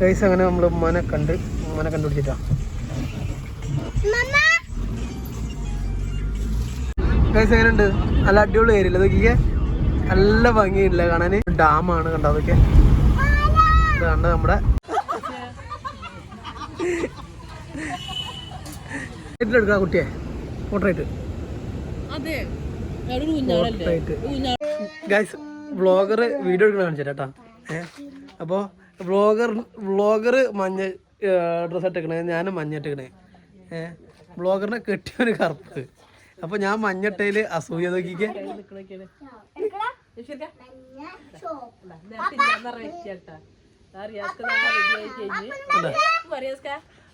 Guys അങ്ങനെ നമ്മൾ ഉമ്മനെ കണ്ടുപിടിച്ചിട്ടാ. ഗൈസ് എങ്ങനെയുണ്ട്? നല്ല അടിപൊളി ഏരിയല്ലേ നോക്കിക്കേ, നല്ല ഭംഗിയില്ല കാണാൻ. ഡാമാണ് കണ്ടോ അതൊക്കെ. ഇതാണ് നമ്മുടെ എടുക്കാം കുട്ടിയെ ഫോട്ടോയിട്ട്. ഗൈസ് വ്ളോഗർ വീഡിയോ എടുക്കണ കാണിച്ചാ. അപ്പോൾ വ്ളോഗർ മഞ്ഞ ഡ്രസ്സ് ഇട്ടിക്കണേ, ഞാനും മഞ്ഞ ഇട്ടിക്കണേ. വ്ളോഗറിനെ കെട്ടിയൊരു കറുപ്പ്. അപ്പോൾ ഞാൻ മഞ്ഞട്ടയിൽ അസൂയ നോക്കിക്കേ.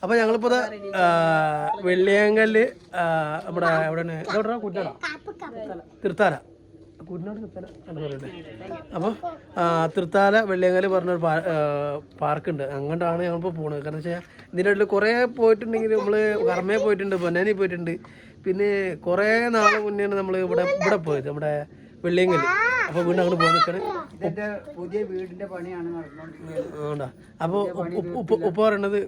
അപ്പൊ ഞങ്ങളിപ്പോ വെള്ളിയാങ്കല്ല് നമ്മുടെ എവിടെയാണ് കുറ്റാട തൃത്താല അപ്പോൾ തൃത്താല വെള്ളിയാങ്കല്ല് പറഞ്ഞൊരു പാർക്കുണ്ട്. അങ്ങോട്ടാണ് ഞങ്ങളിപ്പോൾ പോണത്. കാരണം വെച്ചാൽ ഇതിൻ്റെ ഇടയിൽ കുറേ പോയിട്ടുണ്ടെങ്കിൽ നമ്മൾ കർമ്മയെ പോയിട്ടുണ്ട്, പൊന്നാനി പോയിട്ടുണ്ട്, പിന്നെ കുറേ നാൾ മുന്നെയാണ് നമ്മൾ ഇവിടെ പോയത്, നമ്മുടെ വെള്ളിയങ്കല്ല്. അപ്പോൾ വീണ്ടും അങ്ങോട്ട് പോകാൻ നിൽക്കണേ. പുതിയ വീടിന്റെ പണിയാണ് നടന്നുകൊണ്ടിരിക്കുക. അപ്പോൾ ഉപ്പ പറയണത്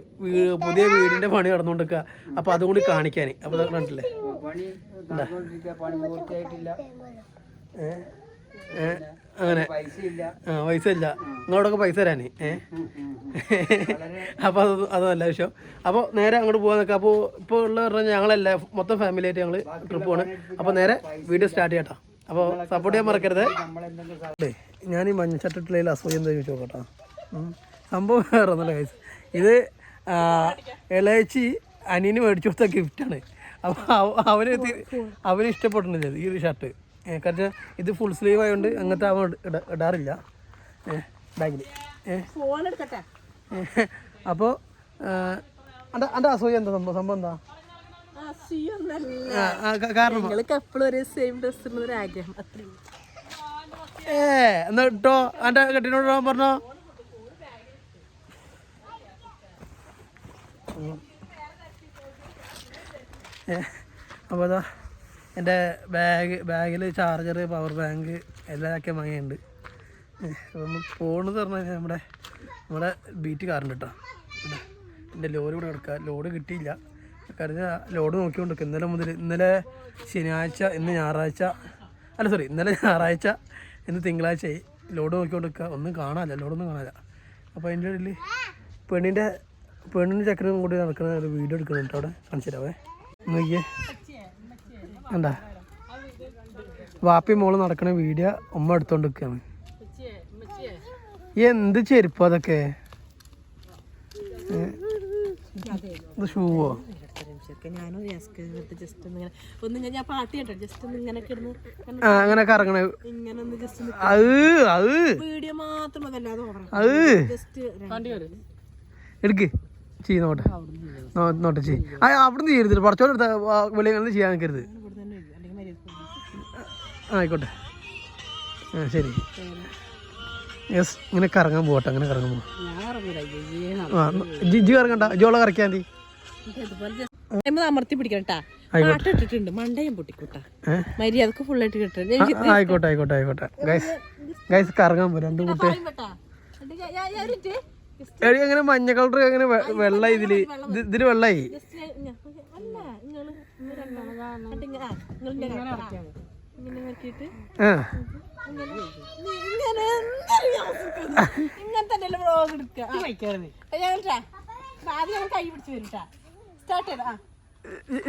പുതിയ വീടിന്റെ പണി നടന്നുകൊണ്ടിരിക്കുക, അപ്പോൾ അതുകൊണ്ട് കാണിക്കാൻ. അപ്പോൾ കണ്ടില്ലേ അങ്ങനെ പൈസ ഇല്ല നിങ്ങളോടൊക്കെ പൈസ തരാനേ. അപ്പോൾ അതല്ല വിഷയം. അപ്പോൾ നേരെ അങ്ങോട്ട് പോകാൻ നിൽക്കുക. അപ്പോൾ ഇപ്പോൾ ഉള്ള പറഞ്ഞാൽ ഞങ്ങളല്ല മൊത്തം ഫാമിലി ആയിട്ട് ഞങ്ങൾ ട്രിപ്പ് പോണ്. അപ്പോൾ നേരെ വീഡിയോ സ്റ്റാർട്ട് ചെയ്യട്ടോ. അപ്പോൾ സപ്പോർട്ട് ചെയ്യാൻ മറക്കരുത്. ഞാൻ ഈ മഞ്ഞച്ചട്ടിട്ടുള്ളതിൽ അസൂയ എന്താ ചോദിച്ചു നോക്കട്ടോ. സംഭവം വേറെ ഒന്നല്ല ഗൈസ്, ഇത് ഇളയച്ചി അനിയന് മേടിച്ചു കൊടുത്ത ഗിഫ്റ്റാണ്. അപ്പോൾ അവന് ഇഷ്ടപ്പെട്ടിട്ടുണ്ട് ഈ ഒരു ഷർട്ട്. കാരണം ഇത് ഫുൾ സ്ലീവ് ആയതുകൊണ്ട് അങ്ങനത്തെ അവൻ ഇടാറില്ല ബാഗിൽ. അപ്പോൾ എൻ്റെ അസൂയ എന്താ സംഭവം എന്താ കാരണം? എന്നാ ഇട്ടോ എൻ്റെ കെട്ടിനോട് പറഞ്ഞോ. അപ്പോൾ അതാ എൻ്റെ ബാഗിൽ ചാർജർ, പവർ ബാങ്ക് എല്ലാമൊക്കെ വാങ്ങിയുണ്ട്. അപ്പോൾ നമ്മൾ പോകണമെന്ന് പറഞ്ഞു കഴിഞ്ഞാൽ നമ്മുടെ ബീറ്റ് കാറുണ്ട് കേട്ടോ. എൻ്റെ ലോറി ഇവിടെ കിടക്കുക, ലോഡ് കിട്ടിയില്ല. കാരണം ലോഡ് നോക്കിക്കൊണ്ടിരിക്കുക. ഇന്നലെ ശനിയാഴ്ച, ഇന്ന് ഞായറാഴ്ച, ഇന്നലെ ഞായറാഴ്ച, ഇന്ന് തിങ്കളാഴ്ചയായി. ലോഡ് നോക്കിക്കൊണ്ടിരിക്കുക, ഒന്നും കാണാനില്ല, ലോഡൊന്നും കാണാനില്ല. അപ്പോൾ അതിൻ്റെ ഇടയിൽ പെണ്ണിൻ്റെ ചക്കനും കൂടി നടക്കുന്ന ഒരു വീഡിയോ എടുക്കുന്നുണ്ട്. അവിടെ കാണിച്ചു തരാവേ. നോക്കിയേ എന്താ വാപ്പി മോള് നടക്കണ വീഡിയോ ഉമ്മ എടുത്തോണ്ട് നിൽക്കുകയാണ്. എന്ത് ചെരുപ്പോ അതൊക്കെ? ഷൂവോ? അങ്ങനെ കറങ്ങണ എടുക്ക് ചെയ്തോട്ടെ നോട്ടെ ചെയ്. അവിടുന്ന് ചെയ്യരുത്, പടച്ചോടെ വെളിയിൽ ചെയ്യാൻ നിൽക്കരുത്. ആയിക്കോട്ടെ ശരി. യെസ്, ഇങ്ങനെ കറങ്ങാൻ പോകട്ടെ. അങ്ങനെ കറങ്ങാൻ പോവാ. ജിജി കറങ്ങണ്ട, ജോള കറക്കിയാൽ മതി. അമർത്തി പിടിക്കട്ടാ. ഇട്ടിട്ടുണ്ട് മണ്ടയും പൊട്ടിക്കൂട്ടാ. മര്യാദക്ക് ഫുള്ളായിട്ട് കിട്ടും. ആയിക്കോട്ടെ ആയിക്കോട്ടെ ആയിക്കോട്ടെ. ഗൈസ് കറങ്ങാൻ പോയി രണ്ടും കൂട്ടി. അങ്ങനെ മഞ്ഞ കളർ അങ്ങനെ വെള്ള ഇതില് വെള്ളായി.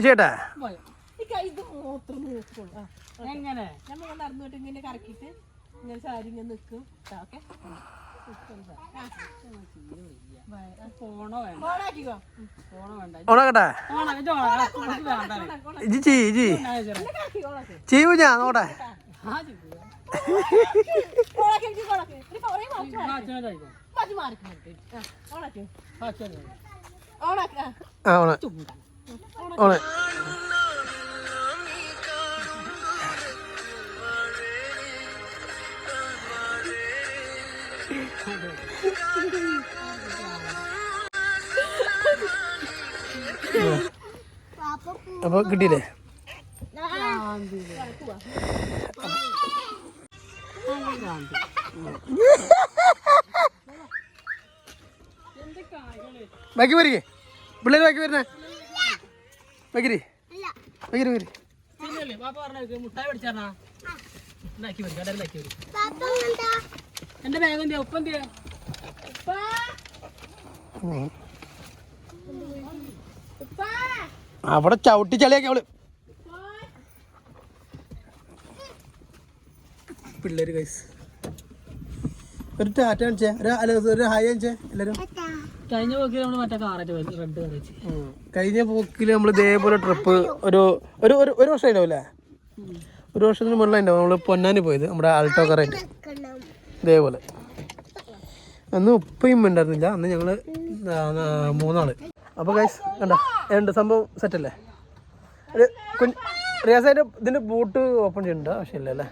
ചേട്ടാ എങ്ങനെ നടന്നിട്ട് ഇങ്ങനെ കറക്കിട്ട് ഇങ്ങനെ സാരി ഇങ്ങനെ നിൽക്കും. ചെയ്യൂ ഞാൻ നോട്ടെ. അപ്പൊ കിട്ടിയില്ലേ? ബാക്കി വരികേ പിള്ളേർ ബാക്കി വരുന്നേ ബാക്കി ബാക്കി വരി എന്റെ ബാഗ് എന്തിയാ ഉപ്പ എന്തിയാ അവിടെ ചവിട്ടി ചളിയാക്കി അവള് പിള്ളേര് കൈസ് ഒരു ടാറ്റ കാണിച്ചേ ഒരു ഹായ് കാണിച്ചേ എല്ലാരും. കഴിഞ്ഞ പോക്കിൽ നമ്മള് മറ്റേ കാറായിട്ട് റെഡ് കാണിച്ച് കഴിഞ്ഞ പോക്കില് നമ്മൾ ഇതേപോലെ ട്രിപ്പ് ഒരു വർഷം ഉണ്ടാവില്ലേ, ഒരു വർഷത്തിന് മുകളിലുണ്ടാവും നമ്മള് പൊന്നാനി പോയത് നമ്മുടെ ആൾട്ടോ കാറായിട്ട് ഇതേപോലെ. അന്ന് ഉപ്പയും ഉണ്ടായിരുന്നില്ല, അന്ന് ഞങ്ങള് 3 ആള്. അപ്പോൾ ഗൈസ് കണ്ട രണ്ട് സംഭവം സെറ്റല്ലേ. ഒരു റിയാസായിട്ട് ഇതിൻ്റെ ബൂട്ട് ഓപ്പൺ ചെയ്യുന്നുണ്ടോ? പക്ഷേ ഇല്ല അല്ലേ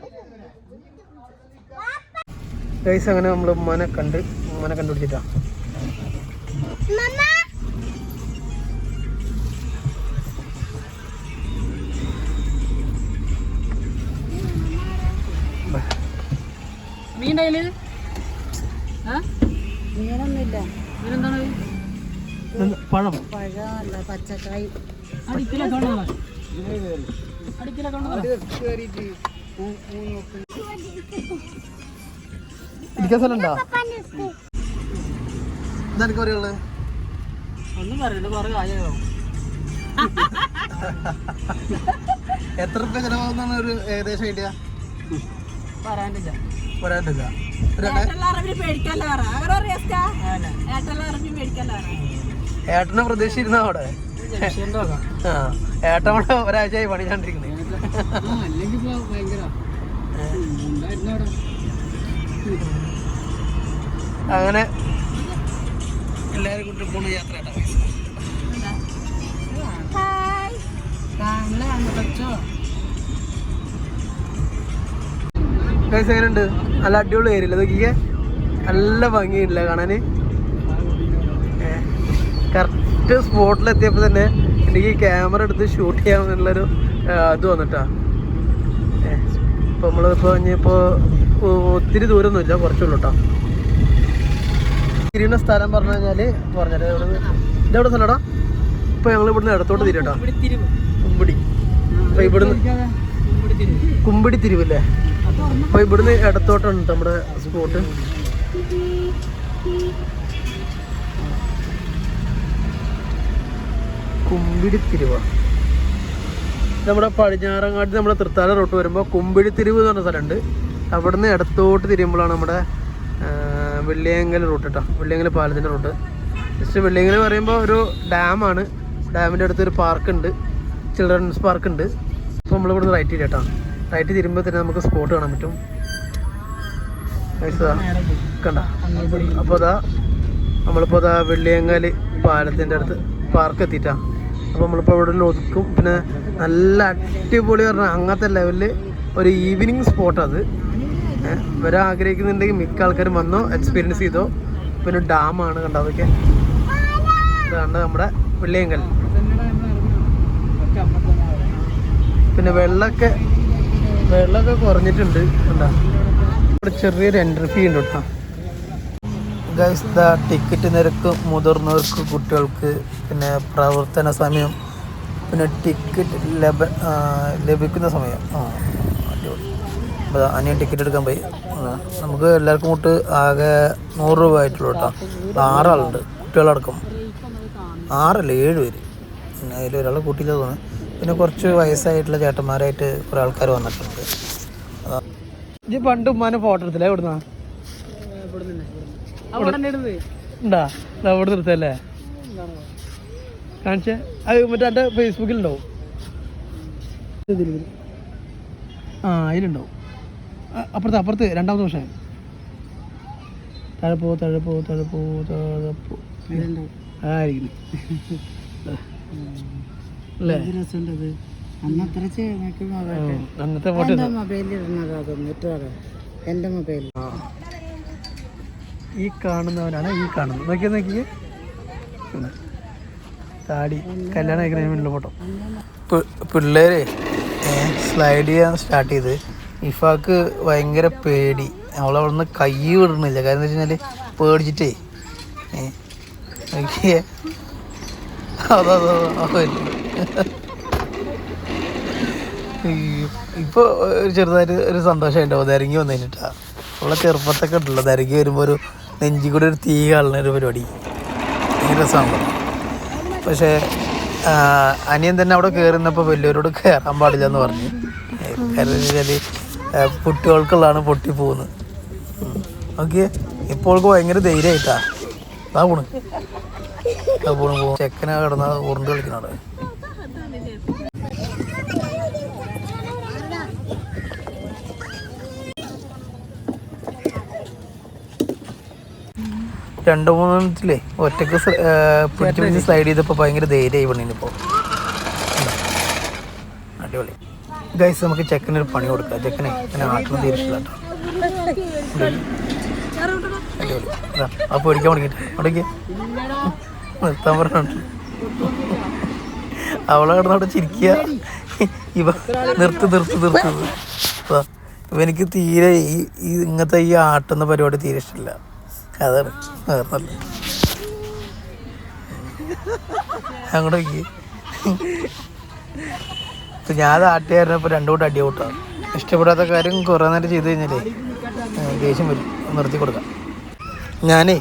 ഗൈസ്. അങ്ങനെ നമ്മൾ ഉമ്മാനെ കണ്ടുപിടിച്ചിട്ടാ. മീനൊന്നുമില്ല. പഴം പഴമല്ല പച്ചക്കായി. ഇരിക്കാൻ സ്ഥലമുണ്ടോ? എന്താ പറയുള്ളത്? ഒന്നും പറയണ്ട, കുറെ കാര്യങ്ങളോ. എത്ര രൂപ ചെലവാകുന്ന ഒരു ഏകദേശം ഐഡിയ പറയാനില്ല. ഏട്ടനെ പ്രതീക്ഷിച്ചിരുന്ന അവിടെ ഏട്ടൻ അവിടെ ഒരാഴ്ചയായി പണിച്ചാണ്ടിരിക്കുന്നത്. അങ്ങനെ എല്ലാവരും കൂട്ടി പോണ യാത്ര എങ്ങനെയുണ്ട്? നല്ല അടിപൊളി ഏരിയല്ലേ നോക്കിക്കേ, നല്ല ഭംഗിയില്ല കാണാന്. കറക്റ്റ് സ്പോട്ടിലെത്തിയപ്പോൾ തന്നെ എനിക്ക് ക്യാമറ എടുത്ത് ഷൂട്ട് ചെയ്യാമെന്നുള്ളൊരു ഇത് വന്നിട്ടാ. ഇപ്പം നമ്മളിപ്പോൾ ഇനിയിപ്പോൾ ഒത്തിരി ദൂരമൊന്നുമില്ല, കുറച്ചുള്ളൂ കേട്ടോ. തിരിയുന്ന സ്ഥലം പറഞ്ഞു കഴിഞ്ഞാൽ ഇതെവിടെ സ്ഥലടാ? ഇപ്പോൾ ഞങ്ങൾ ഇവിടുന്ന് ഇടത്തോട്ട് തിരി കേട്ടോ, കുമ്പിടി. അപ്പോൾ ഇവിടുന്ന് കുമ്പിടി തിരിവല്ലേ. അപ്പോൾ ഇവിടുന്ന് ഇടത്തോട്ടാണ് നമ്മുടെ സ്പോട്ട്. കുമ്പിടിത്തിരിവ നമ്മുടെ പടിഞ്ഞാറങ്ങാട്ട് നമ്മുടെ തൃത്താല റൂട്ട് വരുമ്പോൾ കുമ്പിടിത്തിരിവ് എന്ന് പറഞ്ഞ സ്ഥലമുണ്ട്. അവിടുന്ന് ഇടത്തോട്ട് തിരിയുമ്പോഴാണ് നമ്മുടെ വെള്ളിയങ്കൽ റൂട്ട് കേട്ടോ, വെള്ളിയങ്കൽ പാലത്തിൻ്റെ റൂട്ട്. ജസ്റ്റ് വെള്ളിയങ്കൽ പറയുമ്പോൾ ഒരു ഡാമാണ്, ഡാമിൻ്റെ അടുത്തൊരു പാർക്കുണ്ട്, ചിൽഡ്രൻസ് പാർക്കുണ്ട്. അപ്പോൾ നമ്മളിവിടുന്ന് റൈറ്റ് ചെയ്യും കേട്ടോ. റൈറ്റ് തിരുമ്പോൾ തന്നെ നമുക്ക് സ്പോട്ട് കാണാൻ പറ്റും. കണ്ട അപ്പോൾ നമ്മളിപ്പോൾ വെള്ളിയങ്കൽ പാലത്തിൻ്റെ അടുത്ത് പാർക്ക് എത്തിയിട്ടാണ്. അപ്പോൾ നമ്മളിപ്പോൾ ഇവിടെ ഒതുക്കും. പിന്നെ നല്ല അടിപൊളി പറഞ്ഞാൽ അങ്ങനത്തെ ലെവലിൽ ഒരു ഈവനിങ് സ്പോട്ട് അത്. വരാൻ ആഗ്രഹിക്കുന്നുണ്ടെങ്കിൽ മിക്ക ആൾക്കാരും വന്നോ, എക്സ്പീരിയൻസ് ചെയ്തോ. പിന്നെ ഡാമാണ് കണ്ടോ, അതൊക്കെ ഇതാണ് നമ്മുടെ വെള്ളിയങ്കൽ. പിന്നെ വെള്ളമൊക്കെ കുറഞ്ഞിട്ടുണ്ട് കണ്ടോ. ഇവിടെ ചെറിയൊരു എൻട്രി ഫീ ഉണ്ട് കേട്ടോ ഗൈസ്. ടിക്കറ്റ് നിരക്ക് മുതിർന്നവർക്ക്, കുട്ടികൾക്ക്, പിന്നെ പ്രവർത്തന സമയം, പിന്നെ ടിക്കറ്റ് ലഭിക്കുന്ന സമയം. അടിപൊളി. അപ്പോൾ അനിയൻ ടിക്കറ്റ് എടുക്കാൻ പോയി. നമുക്ക് എല്ലാവർക്കും കൂട്ട് ആകെ 100 രൂപ ആയിട്ടുള്ളൂ കേട്ടോ. 6 ആളുണ്ട്, കുട്ടികളടക്കം 6 അല്ല 7 പേര്. പിന്നെ അതിൽ ഒരാളെ കൂട്ടിയില്ല തോന്നുന്നു. പിന്നെ കുറച്ച് വയസ്സായിട്ടുള്ള ചേട്ടന്മാരായിട്ട് കുറേ ആൾക്കാർ വന്നിട്ടുണ്ട്. ഇത് പണ്ട് ഉമ്മാനെ ഫോട്ടോ എടുത്തില്ലേ? എവിടുന്നാ ഉണ്ടാ? അവിടെ നിർത്തല്ലേ കാണിച്ചേ? അത് മറ്റേ എൻ്റെ ഫേസ്ബുക്കിലുണ്ടാവും. അതിലുണ്ടാവും. അപ്പുറത്ത് 2ാമത്തെ വർഷം. താഴെ പോ ആയിരിക്കുന്നു അല്ലേ? അന്നത്തെ ഫോട്ടോ എൻ്റെ മൊബൈൽ. ഈ കാണുന്നവനാണ് ഈ കാണുന്നത്. നോക്കിയേ താടി കല്യാണം കഴിക്കുന്നതിനുള്ള ഫോട്ടോ. പിള്ളേരെ സ്ലൈഡ് ചെയ്യാൻ സ്റ്റാർട്ട് ചെയ്ത് ഇഫാക്ക് ഭയങ്കര പേടി. അവളവിടെ നിന്ന് കൈ വിടണില്ല. കാരണം എന്താ വെച്ച് കഴിഞ്ഞാൽ പേടിച്ചിട്ടേ ഇപ്പൊ ഒരു ചെറുതായിട്ട് ഒരു സന്തോഷമുണ്ടാവും നിരങ്ങി വന്നിട്ടാ. നമ്മളെ ചെറുപ്പത്തൊക്കെ ഉണ്ടല്ലോ നിരങ്ങി വരുമ്പോൾ ഒരു നെഞ്ചി കൂടെ ഒരു തീ കാണുന്ന ഒരു പരിപാടി, ഭയങ്കര രസമാണല്ലോ. പക്ഷേ അനിയൻ തന്നെ അവിടെ കയറുന്നപ്പോൾ വലിയവരോട് കയറാൻ പാടില്ല എന്ന് പറഞ്ഞു. കാരണം വെച്ചാൽ കുട്ടികൾക്കുള്ളതാണ് പൊട്ടിപ്പോകുന്നത്. ഓക്കെ, ഇപ്പോൾ ഭയങ്കര ധൈര്യമായിട്ടാ ആ പോണ് പോകും. ചെക്കനെ കിടന്ന ഉരുണ്ട് കളിക്കണവിടെ. രണ്ട് മൂന്നെണ്ണത്തിലേ ഒറ്റക്ക് പിടിച്ച് പിടിച്ച് സ്ലൈഡ് ചെയ്തപ്പോൾ ഭയങ്കര ധൈര്യമായി പണിയിപ്പോൾ. അടിപൊളി ഗൈസ്. നമുക്ക് ചെക്കനൊരു പണി കൊടുക്കാം. ചെക്കനെ അങ്ങനെ ആട്ടിന് തീരിച്ചില്ല കേട്ടോ. അടിപൊളി. അപ്പോൾ പേടിക്കാൻ തുടങ്ങിയിട്ട് അവിടേക്ക് നിർത്താൻ പറഞ്ഞിട്ട് അവളെ കിടന്ന് അവിടെ ചിരിക്കുക. നിർത്ത് ഇവനിക്ക് തീരെ ഈ ഇങ്ങനത്തെ ഈ ആട്ടുന്ന പരിപാടി തീരെ ഇഷ്ടമില്ല. അതാണ് വേറെന്നല്ല. അങ്ങോട്ട് നോക്കി. ഇപ്പം ഞാൻ ആട്ടുകാരനപ്പോൾ രണ്ടു കൂട്ടം അടി കൂട്ടാം. ഇഷ്ടപ്പെടാത്ത കാര്യം കുറേ നേരം ചെയ്ത് കഴിഞ്ഞാലേ ദേഷ്യം വരും. നിർത്തി കൊടുക്കാം. ഞാനേ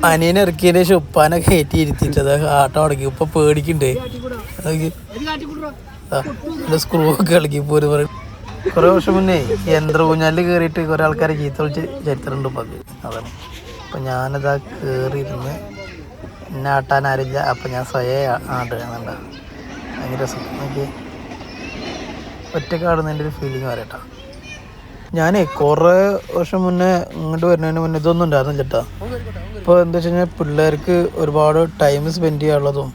അനിയനെ ഇറക്കിയതിൻ്റെ ശേഷം ഉപ്പാനെ കയറ്റി ഇരുത്തിയിട്ടത് ആട്ടം അടക്കി. ഇപ്പം പേടിക്കണ്ടേ എൻ്റെ സ്ക്രൂ ഒക്കെ ഇളക്കി പോരും പറയും. കുറേ വർഷം മുന്നേ യന്ത്ര ഊഞ്ഞാലിൽ കയറിയിട്ട് കുറേ ആൾക്കാരെ ചീത്ത വിളിച്ച് ചരിത്രമുണ്ട് ഇപ്പം. അതാണ്. അപ്പം ഞാനതാ കയറിയിരുന്ന് എന്നെ ആട്ടാൻ ആരില്ല. അപ്പം ഞാൻ സ്വയം ആടുകയാണെന്നുണ്ട. ഭയങ്കര രസം. എനിക്ക് ഒറ്റയ്ക്ക് ആടുന്നതിൻ്റെ ഒരു ഫീലിംഗ് വരട്ടാ. ഞാനേ കുറേ വർഷം മുന്നേ ഇങ്ങോട്ട് വരുന്നതിന് മുന്നേ ഇതൊന്നും ഉണ്ടായിരുന്നില്ല ചേട്ടാ. ഇപ്പോൾ എന്താ വെച്ച് കഴിഞ്ഞാൽ പിള്ളേർക്ക് ഒരുപാട് ടൈം സ്പെൻഡ് ചെയ്യാനുള്ളതും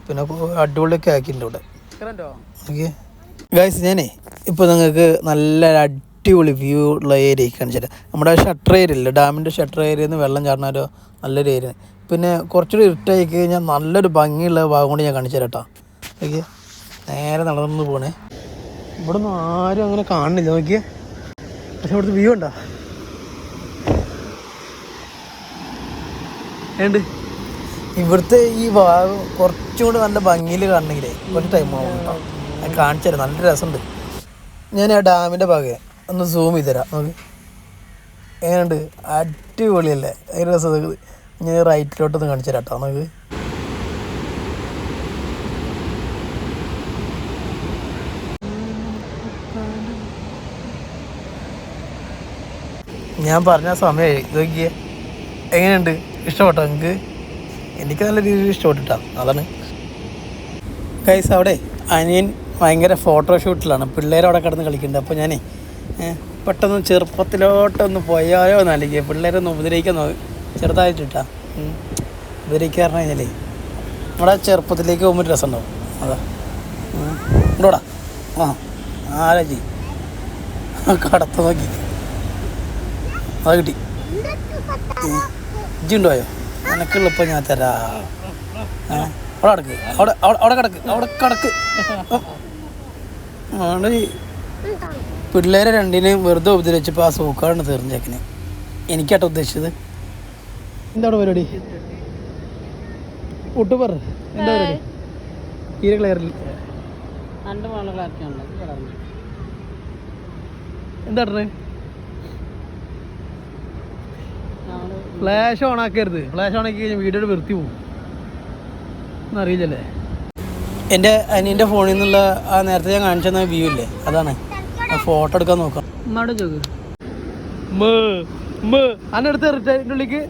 പിന്നെ അടിപൊളിയൊക്കെ ആക്കിയിട്ടുണ്ട് ഇവിടെ. ഓക്കെ ഗൈസ്, ഞാനേ ഇപ്പോൾ നിങ്ങൾക്ക് നല്ല അടിപൊളി വ്യൂ ഉള്ള ഏരിയ കാണിച്ചിട്ട് നമ്മുടെ ഷട്ടർ ഏരിയ ഇല്ല, ഡാമിൻ്റെ ഷട്ടർ ഏരിയയിൽ നിന്ന് വെള്ളം ചാടുന്നൊരു നല്ലൊരു ഏരിയ. പിന്നെ കുറച്ചുകൂടി ഇരുട്ടായി കഴിഞ്ഞാൽ നല്ലൊരു ഭംഗിയുള്ള ഭാഗം കൊണ്ട് ഞാൻ കാണിച്ചു തരാം കേട്ടോ. ഓക്കെ, നേരെ നടന്നു പോണേ. ഇവിടെ ഒന്നും ആരും അങ്ങനെ കാണുന്നില്ല നോക്കിയേ. പക്ഷെ ഇവിടുത്തെ വ്യൂ ഉണ്ടോ? ഏണ്ട് ഇവിടുത്തെ ഈ ഭാഗം കുറച്ചും കൂടി നല്ല ഭംഗിയിൽ കാണണമെങ്കിലേ കുറച്ച് ടൈം ആവും കേട്ടോ. ഞാൻ കാണിച്ചു തരാം, നല്ല രസമുണ്ട്. ഞാൻ ആ ഡാമിൻ്റെ ഭാഗം ഒന്ന് സൂം ചെയ്ത് തരാം. നോക്ക് എങ്ങനെയുണ്ട്, അടിപൊളിയല്ലേ, ഭയങ്കര രസം. ഞാൻ റൈറ്റിലോട്ടൊന്ന് കാണിച്ചു തരാം കേട്ടോ. നമുക്ക് ഞാൻ പറഞ്ഞ സമയമായി. നോക്കിയേ എങ്ങനെയുണ്ട്, ഇഷ്ടപ്പെട്ടോ നിങ്ങൾക്ക്? എനിക്ക് നല്ല രീതിയിൽ ഇഷ്ടപ്പെട്ടിട്ടാ. അതാണ് ഗൈസ്. അവിടെ അനിയൻ ഭയങ്കര ഫോട്ടോഷൂട്ടിലാണ്, പിള്ളേരവിടെ കിടന്ന് കളിക്കുന്നുണ്ട്. അപ്പോൾ ഞാനേ പെട്ടെന്ന് ചെറുപ്പത്തിലോട്ടൊന്ന് പോയാലോ എന്നല്ലെങ്കിൽ പിള്ളേരൊന്ന് ഉപദ്രവിക്കാൻ ചെറുതായിട്ടിട്ടാ. ഉപദ്രവിക്കുക പറഞ്ഞു കഴിഞ്ഞാലേ നമ്മുടെ ചെറുപ്പത്തിലേക്ക് പോകുമ്പോൾ ഒരു രസം ഉണ്ടാവും. അതാ ഇങ്ങോട്ടാ ആലോചി കടത്ത് നോക്കി അത് കിട്ടി. ഇജ്ജുണ്ടോയോ? എനക്കുള്ളപ്പോൾ ഞാൻ തരാ. അവിടെ കിടക്ക്, അവിടെ കിടക്ക്, അവിടെ കിടക്ക്. അവിടെ പിള്ളേരെ രണ്ടിനെയും വെറുതെ ഉപദ്രവിച്ചപ്പോൾ ആ സൂക്കാണ് തീർന്നേക്കിന്. എനിക്കാട്ടോ ഉദ്ദേശിച്ചത്. എന്താണ് പരിപാടി? ഒട്ടു പറ, എന്താ പരിപാടി? തീരെ ക്ലിയറില്ല. എന്താ ഫ്ലാഷ് ഓൺ ആക്കരുത്. ഫ്ലാഷ് ഓൺ ആക്കി കഴിഞ്ഞാൽ വീഡിയോയുടെ വൃത്തി പോകും എന്നറിയില്ലല്ലേ. എൻ്റെ അനിയൻ്റെ ഫോണിൽ നിന്നുള്ള ആ നേരത്തെ ഞാൻ കാണിച്ചു തന്ന വ്യൂ ഇല്ലേ, അതാണ്. ആ ഫോട്ടോ എടുക്കാൻ നോക്കാം. അന്നെ എടുത്ത് എൻ്റെ ഉള്ളിക്ക്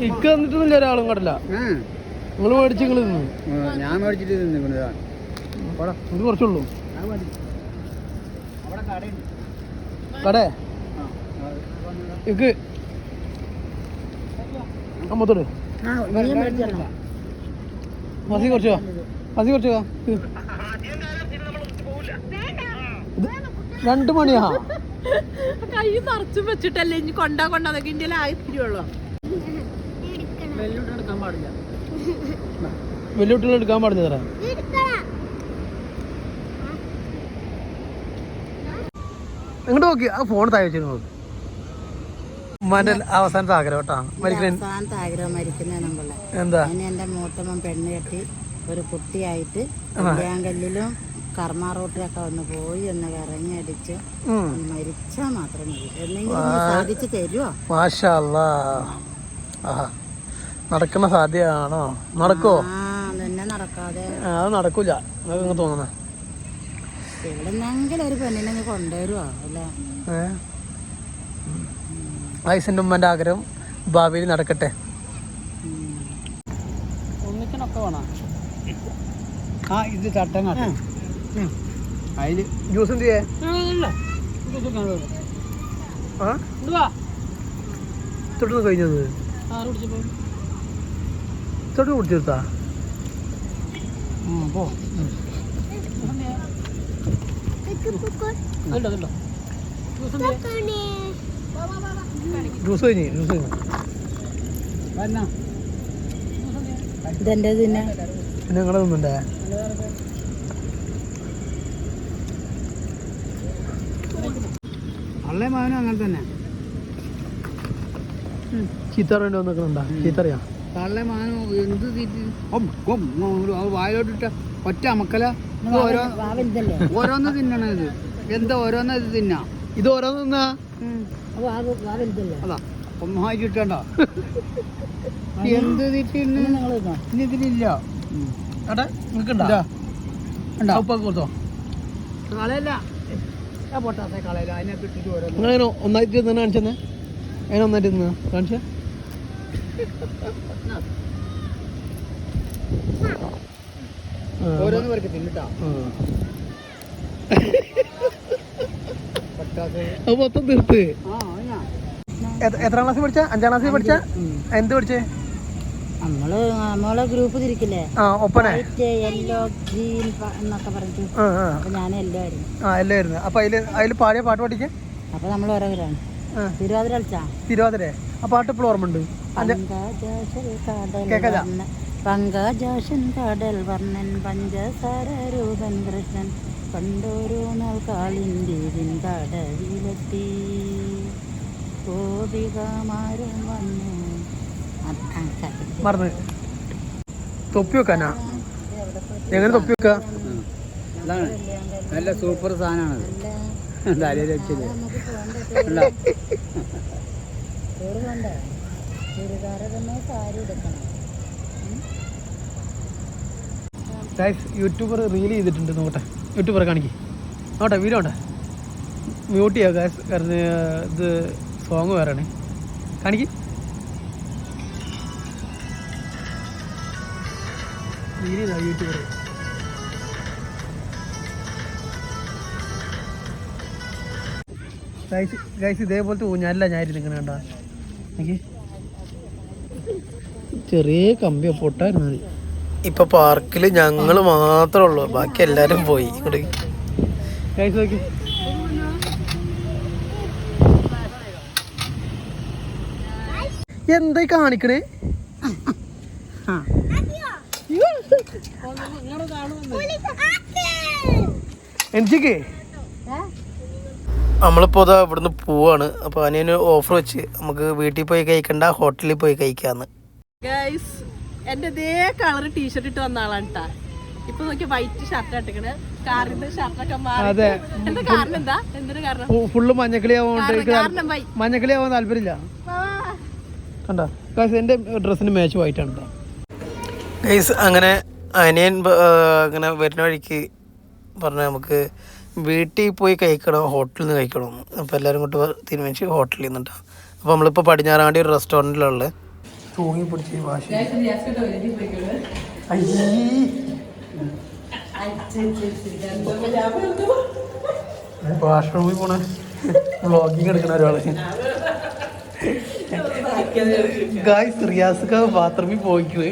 ഇക്ക് വന്നിട്ടൊന്നുമില്ല, ഒരാളും കണ്ടില്ല. നിങ്ങൾ മേടിച്ച് നിങ്ങൾ തിന്നു, ഞാൻ മേടിച്ചിട്ട് തിന്നിക്കുന്നതാണ്. ഇത് കുറച്ചുള്ളൂ കടേ ഇക്ക് അമ്മത്തോട് മസി കുറച്ചോ, മസി കുറച്ചോ. 2 മണിയാ കൈ നിറച്ചും വെച്ചിട്ടല്ലേ ഇനി കൊണ്ടാന്നൊക്കെ ഇന്ത്യയിൽ ആയിരത്തിരുള്ളൂ. വലിയ കുട്ടികൾ എടുക്കാൻ പാടില്ല തരാം. ഇങ്ങോട്ട് നോക്കി ആ ഫോൺ താഴെ വെച്ചു നോക്ക്. ഉമ്മാന്റെ അവസാനത്തെ ആഗ്രഹം കേട്ടാ മരിക്കുന്ന അവസാനത്തെ ആഗ്രഹം മരിക്കുന്നതിനുള്ള എന്താ എന്റെ മൂത്തമ്മൻ പെണ്ണ് കെട്ടി ഒരു കുട്ടിയായിട്ട് കല്യാങ്കല്ലിലും കർമ്മ റോട്ടിലൊക്കെ ഒന്ന് പോയി ഒന്ന് കറങ്ങി അടിച്ച് മരിച്ചാ മാത്രം മതി. എന്തെങ്കിലും സാധിച്ചു തരുമോ? മാഷാ അല്ലാ. ആഹാ നടക്കുന്ന സാധ്യതയാണോ? നടക്കോ? തന്നെ നടക്കാതെ അത് നടക്കൂല നിങ്ങൾക്ക് തോന്നുന്ന എവിടെന്നെങ്കിലും ഒരു പെണ്ണിനെ കൊണ്ടുവരുമോ? അല്ല വയസ്സിൻ്റെ ഉമ്മൻ്റെ ആഗ്രഹം ഭാവിയിൽ നടക്കട്ടെ. ഒന്നിക്കണൊക്കെ വേണം. ആ ഇത് ചട്ടം കാട്ടും അതിൽ ജ്യൂസ് എന്ത് ചെയ്യേ? തൊട്ട് കഴിഞ്ഞത് തൊട്ട് കുടിച്ചെടുത്താ പോ. ജ്യൂസ് കഴിഞ്ഞ് ഇതെന്റെ പിന്നെ പിന്നെ നിങ്ങളെ തിന്നണ്ടേ? അള്ളേ മകനും അങ്ങനെ തന്നെ. ചീത്ത പറയേണ്ടി വന്നിട്ടുണ്ടാ? ചീത്തറിയാ തള്ളേ മകനും എന്ത് തീറ്റി വായിലോട്ടിട്ട ഒറ്റ അമക്കല ഓരോന്ന് തിന്നണ ഇത്. എന്താ ഓരോന്ന് ഇത് തിന്നാ? ഇത് ഓരോന്ന് തിന്നാ അതാ ഒന്നായി കിട്ടണ്ട. എന്ത് തീറ്റി ഇനി ഇതിലില്ല. ഏട്ടാ നിങ്ങൾക്കുണ്ടോ? ഉപ്പൊക്കെ കൊടുത്തോ? കളയല്ല പൊട്ടാത്ത കളയല്ല. അതിനകത്ത് ഇട്ടിട്ട് ഓരോ നിങ്ങളതിന് ഒന്നായിട്ട് തന്നെ കാണിച്ചെന്നെ? അതിന് ഒന്നായിട്ട് തിന്നാ കാണിച്ച ഓരോന്ന് പേർക്ക് തിന്നിട്ടാ പൊട്ടാത്ത. അത് മൊത്തം തീർത്ത്. ആ എത്രാം ക്ലാസ്സിൽ പഠിച്ച? 5ാം ക്ലാസ്സിൽ പഠിച്ച? എന്ത് പഠിച്ചേ? നമ്മളെ ഗ്രൂപ്പ് തിരിക്കില്ലേ, ഒപ്പന യെല്ലോ ഗ്രീൻ എന്നൊക്കെ പറഞ്ഞിട്ട്. അപ്പൊ ഞാൻ എല്ലോ ആയിരുന്നു. എല്ലോ ആയിരുന്നു. അപ്പൊ അതില് പാടിയ പാട്ട് പഠിക്കേ? അപ്പൊ നമ്മൾ ഓരോരാണ് തിരുവാതിര കളിച്ചാ. തിരുവാതിര ആ പാട്ട് ഇപ്പോൾ ഓർമ്മയുണ്ട്. പങ്കജാശൻ കടൽ വർണ്ണൻ പഞ്ചസാര രൂപൻ കൃഷ്ണൻ പണ്ടോരോ നാൾ കാളിന്റേതിൻ കടവിലെത്തി ഗോപികമാരും വന്നു. മറന്ന് തൊപ്പി വെക്കാനാ? എങ്ങനെ തൊപ്പി വെക്ക? അതാണ് നല്ല സൂപ്പർ സാധനമാണത്. യൂട്യൂബർ റീൽ ചെയ്തിട്ടുണ്ട്. നോട്ടെ യൂട്യൂബറെ കാണിക്കേ. നോട്ടെ വീഡിയോ ഉണ്ടേ മ്യൂട്ട് ചെയ്യാം ഗൈസ്. കാരണം ഇത് സോങ് വേറെയാണ്. കാണിക്ക്. റീൽ ചെയ്താ യൂട്യൂബർ. ഗൈസ് ഇതേപോലത്തെ ഊഞ്ഞാലല്ല ഞാൻ ഇരുന്നിങ്ങനെ കണ്ട. എനിക്ക് ചെറിയ കമ്പിയോ പൊട്ടായിരുന്നു മതി. ഇപ്പൊ പാർക്കിൽ ഞങ്ങൾ മാത്രമേ ഉള്ളൂ, ബാക്കി എല്ലാരും പോയി. ഇങ്ങോട്ട് ഗൈസ് നോക്കി. എന്തായി കാണിക്കണേ? എനിക്ക് നമ്മളിപ്പോൾ ഇതാ ഇവിടുന്ന് പോവാണ്. അപ്പോൾ അനിയന് ഓഫർ വെച്ച് നമുക്ക് വീട്ടിൽ പോയി കഴിക്കണ്ട, ഹോട്ടലിൽ പോയി കഴിക്കാന്ന്. ഗൈസ് എന്റെ ഇതേ കളർ ടീഷർട്ട് ഇട്ട് വന്ന ആളാണ് കേട്ടാ. ഇപ്പൊ നോക്കി വൈറ്റ് ഷർട്ട് ഇട്ടിക്കണ്. കാറിന്റെ ഷർട്ടൊക്കെ മാറി. എന്താ കാരണം? എന്താ എന്തൊരു കാരണം? ഫുള്ള് മഞ്ഞക്കളി ആവാൻ താല്പര്യമില്ല. കണ്ടോ ഗൈസ്, എൻ്റെ ഡ്രസ്സിന് മാച്ച് വൈറ്റാണ് കേട്ടോ ഗൈസ്. അങ്ങനെ അനിയൻ അങ്ങനെ വരുന്ന വഴിക്ക് പറഞ്ഞ നമുക്ക് വീട്ടിൽ പോയി കഴിക്കണം, ഹോട്ടലിൽ നിന്ന് കഴിക്കണമെന്ന്. അപ്പോൾ എല്ലാവരും കൊണ്ട് തീരുമാനിച്ച് ഹോട്ടലിൽ നിന്നിട്ടോ. അപ്പോൾ നമ്മളിപ്പോൾ പടിഞ്ഞാറാണ്ടി ഒരു റെസ്റ്റോറൻറ്റിലുള്ള തൂങ്ങി പിടിച്ച് വാഷ്റൂമിൽ പോണ വ്ളോഗിങ് എടുക്കണ ഒരാള്. ഗായ്സ് റിയാസ്ക ബാത്റൂമിൽ പോയിക്കണ്.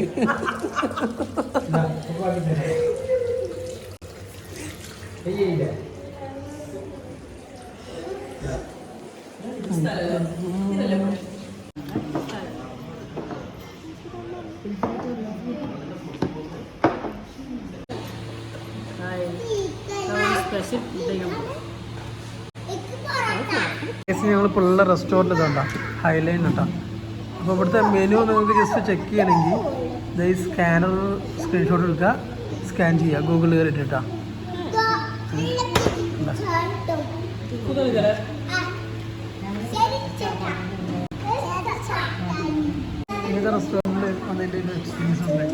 സ്പെഷ്യൽ ഫുഡ് ഞങ്ങളിപ്പോൾ ഉള്ള റെസ്റ്റോറൻറ്റ് ഇതാണ്ട ഹൈലൈൻ കേട്ടോ. അപ്പോൾ ഇവിടുത്തെ മെനു നിങ്ങൾക്ക് ജസ്റ്റ് ചെക്ക് ചെയ്യണമെങ്കിൽ ഈ സ്കാനർ സ്ക്രീൻഷോട്ട് എടുക്കുക, സ്കാൻ ചെയ്യുക ഗൂഗിളിൽ കയറിയിട്ട് കേട്ടോ. ഏത് റെസ്റ്റോറൻറ്റിൽ വന്നതിൻ്റെ ഒരു എക്സ്പീരിയൻസ് ഉണ്ട്?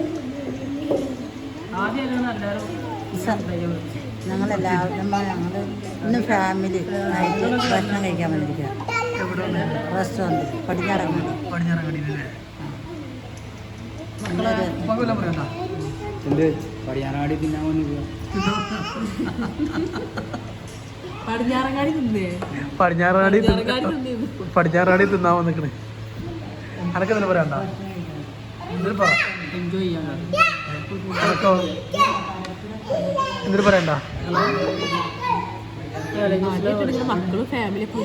ഞങ്ങളെല്ലാവരും ഞങ്ങൾ ഇന്ന് ഫാമിലി ആയിട്ട് ഭക്ഷണം കഴിക്കാൻ വന്നിരിക്കുക. റെസ്റ്റോറൻറ്റ് പടിഞ്ഞാറങ്ങാടി. പടിഞ്ഞാറങ്ങാടിയിലല്ലേ? നല്ലൊരു വല്ലതും പറയണ്ട. എന്ത് പടിഞ്ഞാറങ്ങാടി തിന്നാൻ വന്നിരിക്കുക. പടിഞ്ഞാറങ്ങാടി തിന്നേ പടിഞ്ഞാറങ്ങാടി തിന്നാൻ വന്നിക്കണേ. അനക്ക് എന്തെങ്കിലും പറയണ്ട. എന്തിനു പറ, എൻജോയ് ചെയ്യാൻ അനക്കോ എന്തിനു പറയണ്ട. മക്കളും ഫാമിലി ഒക്കെ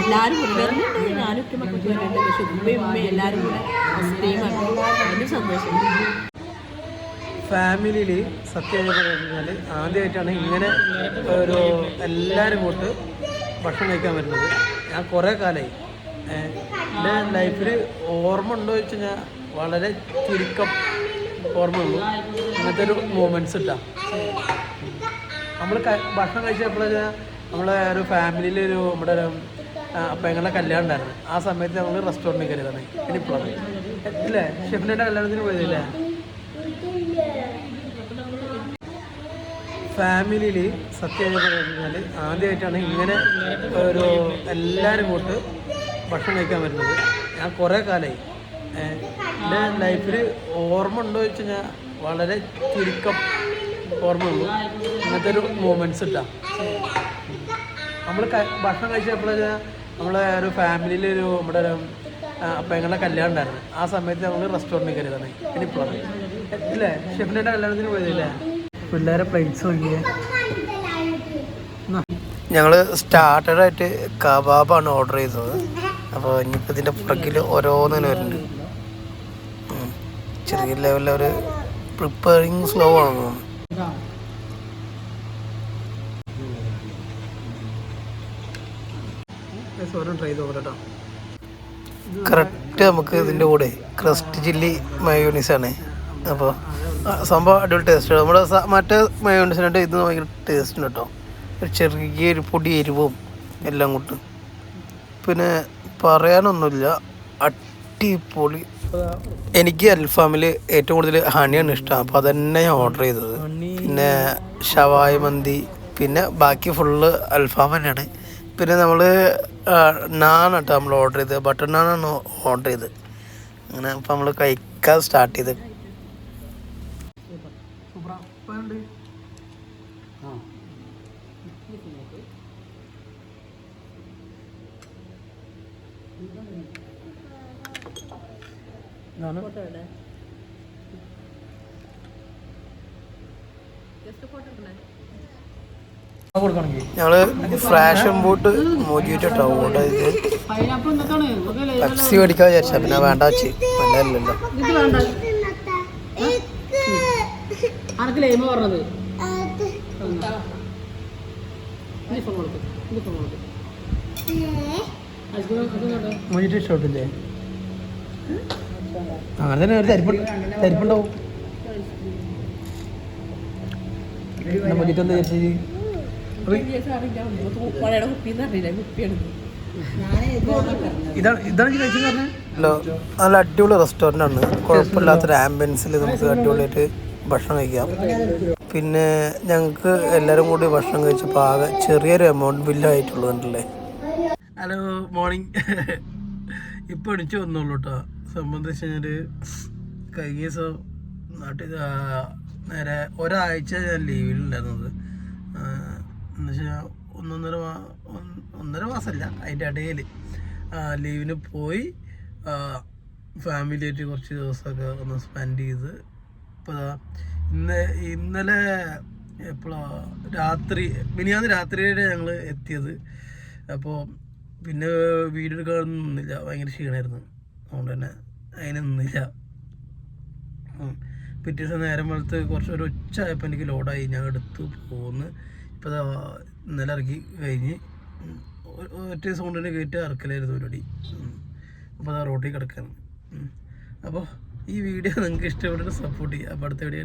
എല്ലാവരും വരുന്നുണ്ട്. ഞാനും ഒക്കെ മക്കൾക്ക് വരുന്നുണ്ട്. പക്ഷെ ഉമ്മയും ഉമ്മയും എല്ലാവരും കൂടെ അതിന് സന്തോഷം. ഫാമിലിയിൽ സത്യം പറഞ്ഞാൽ ആദ്യമായിട്ടാണ് ഇങ്ങനെ ഒരു എല്ലാവരും കൂട്ട് ഭക്ഷണം കഴിക്കാൻ വരുന്നത്. ഞാൻ കുറേ കാലമായി എൻ്റെ ലൈഫിൽ ഓർമ്മ ഉണ്ടോ എന്ന് വെച്ച് കഴിഞ്ഞാൽ വളരെ ചുരുക്കം ഓർമ്മയുള്ളൂ അങ്ങനത്തെ ഒരു മൂമെൻറ്റ്സ് ഇട്ടാണ്. നമ്മൾ ഭക്ഷണം കഴിച്ചപ്പോൾ നമ്മളെ ഒരു ഫാമിലിയിൽ നമ്മുടെ ഒരു പെങ്ങളുടെ കല്യാണം ഉണ്ടായിരുന്നു. ആ സമയത്ത് നമ്മൾ റെസ്റ്റോറൻറ്റിൽ കയറിയതാണ്. ഇനിയിപ്പോഴാണ് ഇല്ലേ ഷെഫിൻ്റെ കല്യാണത്തിന് പോയതില്ലേ? ഫാമിലിയിൽ സത്യം പറഞ്ഞാൽ ആദ്യമായിട്ടാണ് ഇങ്ങനെ ഒരു എല്ലാവരും കൂട്ട് ഭക്ഷണം കഴിക്കാൻ വരുന്നത്. ഞാൻ കുറേ കാലമായി എൻ്റെ ലൈഫിൽ ഓർമ്മ ഉണ്ടോ എന്ന് വെച്ച് കഴിഞ്ഞാൽ വളരെ ചുരുക്കം ഓർമ്മയുള്ളൂ അങ്ങനത്തെ ഒരു മൂമെൻറ്റ്സ് ഇട്ടാണ്. നമ്മൾ ഭക്ഷണം കഴിച്ചപ്പോൾ നമ്മളെ ഒരു ഫാമിലിയിൽ നമ്മുടെ ഒരു പെങ്ങളുടെ കല്യാണം ഉണ്ടായിരുന്നു. ആ സമയത്ത് നമ്മൾ റെസ്റ്റോറൻറ്റിൽ കയറിയതാണ്. ഇനിയിപ്പോഴാണ് ഇല്ലേ ഷെഫിൻ്റെ കല്യാണത്തിന് പോയതില്ലേ? പിള്ളേരെ പ്ലേറ്റ്സ് നോക്കിയേ. ഞങ്ങൾ സ്റ്റാർട്ടറായിട്ട് കബാബാണ് ഓർഡർ ചെയ്തത്. അപ്പോൾ ഇനിയിപ്പോൾ ഇതിൻ്റെ പുറകിൽ ഓരോന്നിനും വരുന്നുണ്ട്. ചെറിയ ലെവലിൽ ഒരു പ്രിപ്പയറിങ് സ്ലോ ആണെന്ന് തോന്നുന്നു. ട്രൈ ചെയ്ത് നോക്കട്ടോ. കറക്റ്റ് നമുക്ക് ഇതിൻ്റെ കൂടെ ക്രസ്റ്റ് ചില്ലി മയോണീസാണ്. അപ്പോൾ സംഭവം അടിപൊളി ടേസ്റ്റ്. നമ്മുടെ മറ്റേ മയോണീസിനായിട്ട് ഇത് ഭയങ്കര ടേസ്റ്റ് ഉണ്ട് കേട്ടോ. ഒരു ചെറിയൊരു പൊടി എരിവും എല്ലാം കൂട്ട്. പിന്നെ പറയാനൊന്നുമില്ല, അടിപൊളി. എനിക്ക് അൽഫാമിൽ ഏറ്റവും കൂടുതൽ ഹണിയാണ് ഇഷ്ടം. അപ്പോൾ അതന്നെ ഞാൻ ഓർഡർ ചെയ്തത്. പിന്നെ ഷവായ മന്തി, പിന്നെ ബാക്കി ഫുള്ള് അൽഫാം തന്നെയാണ്. പിന്നെ നമ്മൾ നാനാട്ടോ നമ്മൾ ഓർഡർ ചെയ്തത്. ബട്ടർ നാനാണ് ഓർഡർ ചെയ്തത്. അങ്ങനെ അപ്പോൾ നമ്മൾ കഴിക്കാൻ സ്റ്റാർട്ട് ചെയ്ത്. ഞങ്ങള് ഫ്രാഷൻ ബൂട്ട് മോജിട്ടോ ഓർഡർ ചെയ്ത് പെപ്സി മേടിക്കാൻ വിചാരിച്ച, പിന്നെ വേണ്ട വെച്ച് നല്ലതല്ലല്ലോ. മോജിട്ടോ ഇഷ്ടപ്പെട്ടില്ലേ? അങ്ങനെ തന്നെ ഒരു തരിപ്പുണ്ടാവും. മോജിട്ടോ എന്താ വിചാരിച്ചത്? ഇതാണ് നല്ല അടിപൊളി റെസ്റ്റോറൻ്റ് ആണ്. കുഴപ്പമില്ലാത്തൊരു ആംബിയൻസിൽ നമുക്ക് അടിപൊളിയായിട്ട് ഭക്ഷണം കഴിക്കാം. പിന്നെ ഞങ്ങൾക്ക് എല്ലാവരും കൂടി ഭക്ഷണം കഴിച്ചപ്പോൾ ആകെ ചെറിയൊരു എമൗണ്ട് ബില്ലായിട്ടുള്ളതുണ്ടല്ലേ. Hello morning. ഇപ്പോൾ എണിച്ച് വന്നോളൂ കേട്ടോ. സംബന്ധിച്ച് കഴിഞ്ഞാൽ കഴിഞ്ഞ ദിവസം നാട്ടിൽ നേരെ ഒരാഴ്ച ഞാൻ ലീവിലുണ്ടായിരുന്നത്. എന്നുവെച്ചാൽ ഒന്നര മാസമല്ല, അതിൻ്റെ ഇടയിൽ ലീവിന് പോയി ഫാമിലിയായിട്ട് കുറച്ച് ദിവസമൊക്കെ ഒന്ന് സ്പെൻഡ് ചെയ്ത്. ഇപ്പോൾ ഇന്നലെ എപ്പോഴാണ് മിനിയാന്ന് രാത്രിയുടെ ഞങ്ങൾ എത്തിയത്. അപ്പോൾ പിന്നെ വീഡിയോ എടുക്കാനൊന്നും നിന്നില്ല, ഭയങ്കര ക്ഷീണമായിരുന്നു. അതുകൊണ്ട് തന്നെ അതിന് നിന്നില്ല. പിറ്റേ ദിവസം നേരം വെളുത്ത് ഒരു ഉച്ച ആയപ്പോൾ എനിക്ക് ലോഡായി. ഞാൻ എടുത്ത് പോന്ന് ഇപ്പോൾ ഇന്നലെ ഇറക്കി കഴിഞ്ഞ് ഒറ്റ സൗണ്ടിന് കയറ്റി ഇറക്കലായിരുന്നു പരിപാടി. അപ്പോൾ അതാ റോട്ടിൽ കിടക്കാണ്. അപ്പോൾ ഈ വീഡിയോ നിങ്ങൾക്ക് ഇഷ്ടപ്പെട്ടിട്ട് സപ്പോർട്ട് ചെയ്യുക. അപ്പോൾ അടുത്ത വീഡിയോ